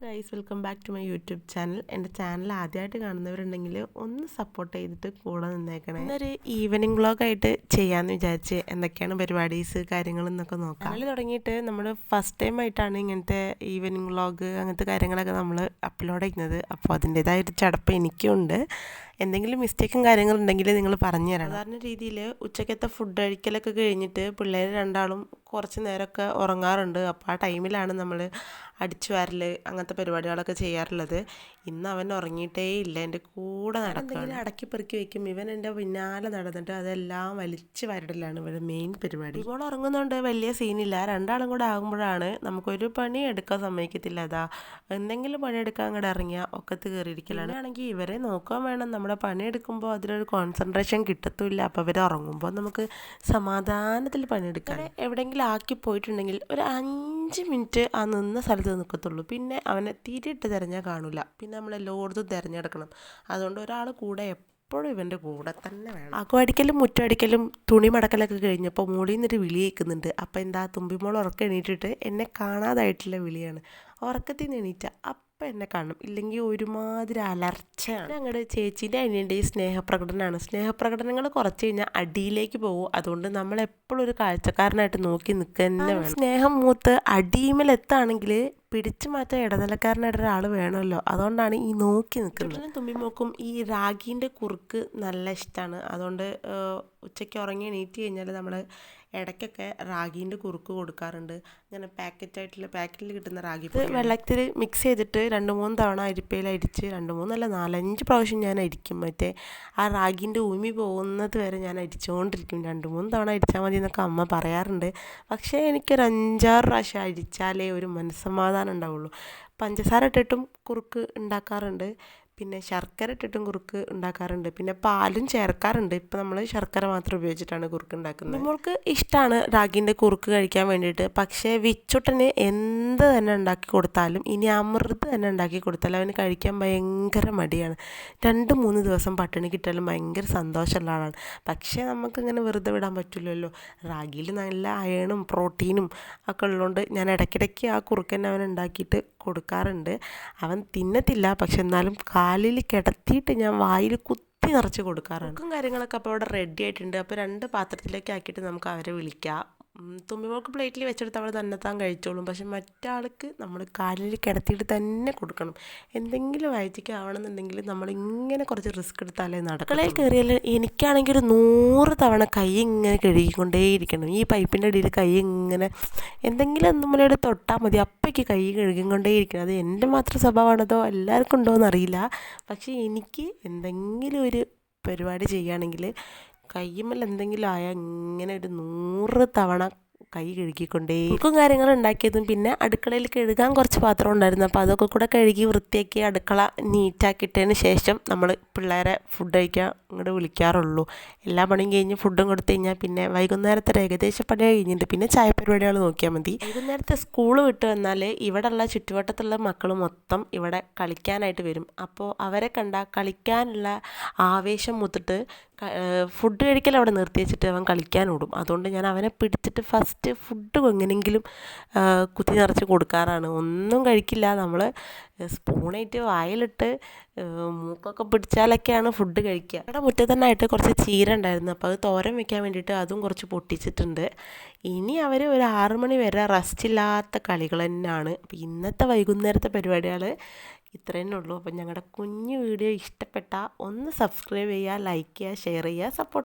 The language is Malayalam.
Guys, welcome back to my YouTube channel. എൻ്റെ ചാനൽ ആദ്യമായിട്ട് കാണുന്നവരുണ്ടെങ്കിൽ ഒന്ന് സപ്പോർട്ട് ചെയ്തിട്ട് കൂടെ നിന്നേക്കണേ. ഇന്നൊരു ഈവനിങ് വ്ളോഗായിട്ട് ചെയ്യാമെന്ന് വിചാരിച്ച് എന്തൊക്കെയാണ് പരിപാടീസ് കാര്യങ്ങളെന്നൊക്കെ നോക്കാം. ചാനൽ തുടങ്ങിയിട്ട് നമ്മൾ ഫസ്റ്റ് ടൈം ആയിട്ടാണ് ഇങ്ങനത്തെ ഈവനിങ് വ്ളോഗ് അങ്ങനത്തെ കാര്യങ്ങളൊക്കെ നമ്മൾ അപ്ലോഡ് ചെയ്യുന്നത്. അപ്പോൾ അതിൻ്റേതായൊരു ചടപ്പ് എനിക്കുണ്ട്. എന്തെങ്കിലും മിസ്റ്റേക്കും കാര്യങ്ങളുണ്ടെങ്കിൽ നിങ്ങൾ പറഞ്ഞു തരണം. സാധാരണ രീതിയിൽ ഉച്ചക്കത്തെ ഫുഡ് കഴിക്കലൊക്കെ കഴിഞ്ഞിട്ട് പിള്ളേർ രണ്ടാളും കുറച്ച് നേരമൊക്കെ ഉറങ്ങാറുണ്ട്. അപ്പോൾ ആ ടൈമിലാണ് നമ്മൾ അടിച്ചു വാരൽ അങ്ങനത്തെ പരിപാടികളൊക്കെ ചെയ്യാറുള്ളത്. ഇന്ന് അവൻ ഉറങ്ങിയിട്ടേ ഇല്ല, എൻ്റെ കൂടെ നടക്കുകയാണ്. അടക്കി പെറുക്കി വെക്കും. ഇവൻ എൻ്റെ പിന്നാലെ നടന്നിട്ട് അതെല്ലാം വലിച്ചു വാരടലാണ് ഇവരുടെ മെയിൻ പരിപാടി. ഇപ്പോൾ ഉറങ്ങുന്നതുകൊണ്ട് വലിയ സീനില്ല. രണ്ടാളും കൂടെ ആകുമ്പോഴാണ് നമുക്കൊരു പണി എടുക്കാൻ സമ്മതിക്കത്തില്ല. അതാ എന്തെങ്കിലും പണിയെടുക്കാൻ അങ്ങോട്ട് ഇറങ്ങിയാൽ ഒക്കത്ത് കയറിയിരിക്കലാണ്. ആണെങ്കിൽ ഇവരെ നോക്കാൻ വേണം. നമ്മുടെ പണിയെടുക്കുമ്പോൾ അതിലൊരു കോൺസെൻട്രേഷൻ കിട്ടത്തുമില്ല. അപ്പോൾ ഇവർ ഉറങ്ങുമ്പോൾ നമുക്ക് സമാധാനത്തിൽ പണിയെടുക്കാൻ എവിടെയെങ്കിലും ആക്കി പോയിട്ടുണ്ടെങ്കിൽ ഒരു 5 മിനിറ്റ് ആ നിന്ന സ്ഥലത്ത് നിൽക്കത്തുള്ളൂ. പിന്നെ അവനെ തിരിയിട്ട് തിരഞ്ഞാൽ കാണില്ല. പിന്നെ നമ്മളെല്ലായിടത്തും തിരഞ്ഞെടുക്കണം. അതുകൊണ്ട് ഒരാൾ കൂടെ എപ്പോഴും ഇവൻ്റെ കൂടെ തന്നെ വേണം. അകമടിക്കലും മുറ്റമടിക്കലും തുണി മടക്കലൊക്കെ കഴിഞ്ഞപ്പോൾ മുകളിൽ നിന്നൊരു വിളി കേൾക്കുന്നുണ്ട്. അപ്പോൾ എന്താ, തുമ്പിമോൾ ഉറക്കം എണീറ്റിട്ട് എന്നെ കാണാതായിട്ടുള്ള വിളിയാണ്. ഉറക്കത്തിൽ നിന്ന് എണീറ്റ എന്നെ കാണും, ഇല്ലെങ്കിൽ ഒരുമാതിരി അലർച്ചയാണ്. ഞങ്ങളുടെ ചേച്ചീൻ്റെ അനിയൻ്റെയും സ്നേഹപ്രകടനമാണ്. സ്നേഹപ്രകടനങ്ങൾ കുറച്ച് കഴിഞ്ഞാൽ അടിയിലേക്ക് പോകും. അതുകൊണ്ട് നമ്മളെപ്പോഴും ഒരു കാഴ്ചക്കാരനായിട്ട് നോക്കി നിൽക്കുക തന്നെ വേണം. സ്നേഹം മൂത്ത് അടിയുമലെത്താണെങ്കിൽ പിടിച്ചു മാറ്റാൻ ഇടനിലക്കാരനായിട്ട് ഒരാൾ വേണമല്ലോ. അതുകൊണ്ടാണ് ഈ നോക്കി നിൽക്കുന്നത്. തുമ്പിമോക്കും ഈ റാഗീൻ്റെ കുറുക്ക് നല്ല ഇഷ്ടമാണ്. അതുകൊണ്ട് ഉച്ചയ്ക്ക് ഉറങ്ങി എണീറ്റ് കഴിഞ്ഞാൽ നമ്മൾ ഇടയ്ക്കൊക്കെ റാഗീൻ്റെ കുറുക്ക് കൊടുക്കാറുണ്ട്. ഇങ്ങനെ പാക്കറ്റിൽ കിട്ടുന്ന റാഗി വെള്ളത്തിൽ മിക്സ് ചെയ്തിട്ട് 2-3 തവണ അരിപ്പയിൽ അരിച്ച് 4-5 പ്രാവശ്യം ഞാൻ അരിക്കും. മറ്റേ ആ റാഗീൻ്റെ ഊമി പോകുന്നത് വരെ ഞാൻ അരിച്ചുകൊണ്ടിരിക്കും. 2-3 തവണ അരിച്ചാൽ മതി എന്നൊക്കെ അമ്മ പറയാറുണ്ട്. പക്ഷേ എനിക്കൊരു 5-6 പ്രാവശ്യം അരിച്ചാലേ ഒരു മനസ്സമാധാനം ഉണ്ടാവുള്ളൂ. പഞ്ചസാര ഇട്ടിട്ടും കുറുക്ക് ഉണ്ടാക്കാറുണ്ട്, പിന്നെ ശർക്കര ഇട്ടിട്ടും കുറുക്ക് ഉണ്ടാക്കാറുണ്ട്, പിന്നെ പാലും ചേർക്കാറുണ്ട്. ഇപ്പം നമ്മൾ ശർക്കര മാത്രം ഉപയോഗിച്ചിട്ടാണ് കുറുക്ക് ഉണ്ടാക്കുന്നത്. നമ്മൾക്ക് ഇഷ്ടമാണ് റാഗീൻ്റെ കുറുക്ക് കഴിക്കാൻ വേണ്ടിയിട്ട്. പക്ഷേ വിച്ചുട്ടന് എന്ത് തന്നെ ഉണ്ടാക്കി കൊടുത്താലും, ഇനി അമൃത് തന്നെ ഉണ്ടാക്കി കൊടുത്താലും അവന് കഴിക്കാൻ ഭയങ്കര മടിയാണ്. 2-3 ദിവസം പട്ടിണി കിട്ടിയാലും ഭയങ്കര സന്തോഷമുള്ള ആളാണ്. പക്ഷേ നമുക്കിങ്ങനെ വെറുതെ വിടാൻ പറ്റില്ലല്ലോ. റാഗിയിൽ നല്ല അയണും പ്രോട്ടീനും ഒക്കെ ഉള്ളതുകൊണ്ട് ഞാൻ ഇടയ്ക്കിടയ്ക്ക് ആ കുറുക്ക് തന്നെ അവൻ ഉണ്ടാക്കിയിട്ട് കൊടുക്കാറുണ്ട്. അവൻ തിന്നത്തില്ല, പക്ഷെ എന്നാലും കാലിൽ കിടത്തിയിട്ട് ഞാൻ വായിൽ കുത്തി നിറച്ച് കൊടുക്കാറുണ്ട്. കുറുക്കും കാര്യങ്ങളൊക്കെ അപ്പോൾ അവിടെ റെഡി ആയിട്ടുണ്ട്. അപ്പോൾ 2 പാത്രത്തിലേക്ക് ആക്കിയിട്ട് നമുക്ക് അവരെ വിളിക്കാം. തുമ്പിമോൾക്ക് പ്ലേറ്റിൽ വെച്ചെടുത്ത് അവൾ തന്നെത്താൻ കഴിച്ചോളും. പക്ഷെ മറ്റാൾക്ക് നമ്മൾ കാലിൽ കിടത്തിയിട്ട് തന്നെ കൊടുക്കണം. എന്തെങ്കിലും വയറ്റിക്ക് ആവണമെന്നുണ്ടെങ്കിൽ നമ്മളിങ്ങനെ കുറച്ച് റിസ്ക് എടുത്താലേ നടക്കും. അടുക്കളയിൽ കയറിയാൽ എനിക്കാണെങ്കിൽ ഒരു 100 തവണ കൈ ഇങ്ങനെ കഴുകിക്കൊണ്ടേയിരിക്കണം. ഈ പൈപ്പിൻ്റെ അടിയിൽ കൈ ഇങ്ങനെ എന്തെങ്കിലും നമ്മളോട് തൊട്ടാൽ മതി, അപ്പയ്ക്ക് കൈ കഴുകിക്കൊണ്ടേയിരിക്കണം. അത് എൻ്റെ മാത്രം സ്വഭാവമാണതോ എല്ലാവർക്കും ഉണ്ടോ എന്നറിയില്ല. പക്ഷേ എനിക്ക് എന്തെങ്കിലും ഒരു പരിപാടി ചെയ്യുകയാണെങ്കിൽ കയ്യുമ്മൽ എന്തെങ്കിലും ആയാൽ ഇങ്ങനെ ഒരു 100 തവണ കൈ കഴുകിക്കൊണ്ടേ. കുറുക്കും കാര്യങ്ങളും ഉണ്ടാക്കിയതും പിന്നെ അടുക്കളയിൽ കഴുകാൻ കുറച്ച് പാത്രം ഉണ്ടായിരുന്നു. അപ്പോൾ അതൊക്കെ കൂടെ കഴുകി വൃത്തിയാക്കി അടുക്കള നീറ്റാക്കിയിട്ടതിന് ശേഷം നമ്മൾ പിള്ളേരെ ഫുഡ് കഴിക്കാൻ ഇങ്ങോട്ട് വിളിക്കാറുള്ളൂ. എല്ലാ പണിയും കഴിഞ്ഞ് ഫുഡും കൊടുത്തു കഴിഞ്ഞാൽ പിന്നെ വൈകുന്നേരത്തെ ഏകദേശം പണി കഴിഞ്ഞിട്ട് പിന്നെ ചായ പരിപാടികൾ നോക്കിയാൽ മതി. വൈകുന്നേരത്തെ സ്കൂൾ വിട്ട് വന്നാൽ ഇവിടെയുള്ള ചുറ്റുവട്ടത്തുള്ള മക്കൾ മൊത്തം ഇവിടെ കളിക്കാനായിട്ട് വരും. അപ്പോൾ അവരെ കണ്ടാൽ കളിക്കാനുള്ള ആവേശം മൂത്തിട്ട് ഫുഡ് കഴിക്കൽ അവിടെ നിർത്തി വെച്ചിട്ട് അവൻ കളിക്കാൻ ഓടും. അതുകൊണ്ട് ഞാൻ അവനെ പിടിച്ചിട്ട് ഫസ്റ്റ് ഫുഡ് എങ്ങനെയെങ്കിലും കുത്തി നിറച്ച് കൊടുക്കാറാണ്. ഒന്നും കഴിക്കില്ല. നമ്മൾ സ്പൂണായിട്ട് വായിലിട്ട് മൂക്കൊക്കെ പിടിച്ചാലൊക്കെയാണ് ഫുഡ് കഴിക്കുക. അവിടെ മുറ്റത്ത് തന്നെ ആയിട്ട് കുറച്ച് ചീര ഉണ്ടായിരുന്നു. അപ്പോൾ അത് തോരൻ വെക്കാൻ വേണ്ടിയിട്ട് അതും കുറച്ച് പൊട്ടിച്ചിട്ടുണ്ട്. ഇനി അവർ ഒരു 6 മണി വരെ റെസ്റ്റ് ഇല്ലാത്ത കളികൾ തന്നെയാണ്. അപ്പോൾ ഇന്നത്തെ വൈകുന്നേരത്തെ പരിപാടികൾ ഇത്ര തന്നെ ഉള്ളൂ. അപ്പം ഞങ്ങളുടെ കുഞ്ഞു വീഡിയോ ഇഷ്ടപ്പെട്ടാൽ ഒന്ന് സബ്സ്ക്രൈബ് ചെയ്യുക, ലൈക്ക് ചെയ്യുക, ഷെയർ ചെയ്യുക, സപ്പോർട്ട്